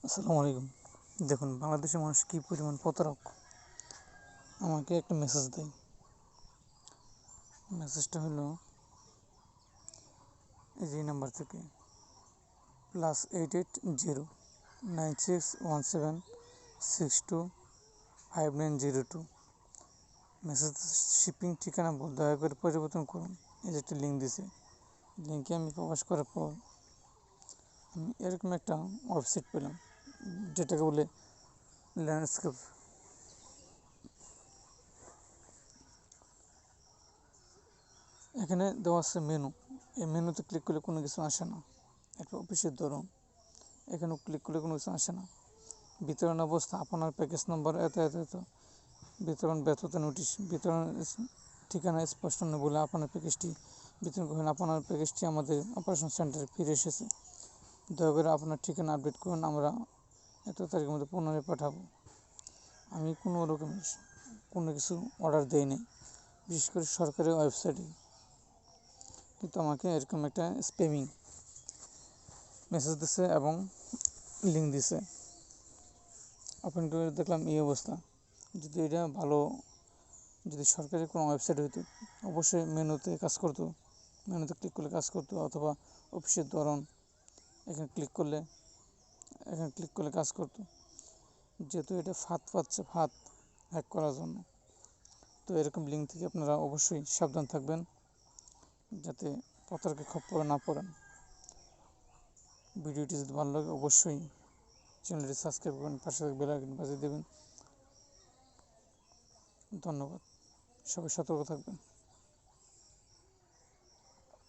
আসসালামু আলাইকুম। দেখুন বাংলাদেশের মানুষ কী পরিমাণ প্রতারক। আমাকে একটা মেসেজ দেয়। মেসেজটা হলো এই নাম্বার থেকে +880961762590 মেসেজ শিপিং ঠিকানা ভুল, দয়া করে পরিবর্তন করুন। এই যে একটা লিঙ্ক দিছে, লিঙ্কে আমি প্রবেশ করার পর আমি এরকম একটা ওয়েবসাইট পেলাম, যেটাকে বলে ল্যান্ডস্কেপ। এখানে দেওয়া আছে মেনু। এই মেনুতে ক্লিক করলে কোনো কিছু আসে না। একটা অফিসের ধরুন, এখানে ক্লিক করলে কোনো কিছু আসে না। বিতরণ অবস্থা, আপনার প্যাকেজ নম্বর এত এত এত, বিতরণ ব্যর্থতা নোটিশ, বিতরণ ঠিকানা স্পষ্ট নয় বলে আপনার প্যাকেজটি বিতরণ করুন। আপনার প্যাকেজটি আমাদের অপারেশন সেন্টারে ফিরে এসেছে, দয়া করে আপনার ঠিকানা আপডেট করুন, আমরা এত তারিখের মধ্যে পুনরায় পাঠাবো। আমি কোনো রকমের কোনো কিছু অর্ডার দেই নাই, বিশেষ করে সরকারি ওয়েবসাইটে, কিন্তু আমাকে এরকম একটা স্প্যামিং মেসেজ দিছে এবং লিঙ্ক দিছে। ওপেন করে দেখলাম এই অবস্থা। যদি এটা ভালো, যদি সরকারি কোনো ওয়েবসাইট হইতো অবশ্যই মেনুতে কাজ করতো, মেনুতে ক্লিক করলে কাজ করতো, অথবা অফিসের ধরন, এখানে ক্লিক করলে কাজ করতো। যেহেতু এটা ফাঁদ পাচ্ছে, ফাঁদ হ্যাক করার জন্য, তো এরকম লিঙ্ক থেকে আপনারা অবশ্যই সাবধান থাকবেন, যাতে প্রতারকের খপ্পরে না পড়েন। ভিডিওটি যদি ভালো লাগে অবশ্যই চ্যানেলটি সাবস্ক্রাইব করবেন, পাশে বেল আইকন বাজিয়ে দেবেন। ধন্যবাদ, সবাই সতর্ক থাকবেন।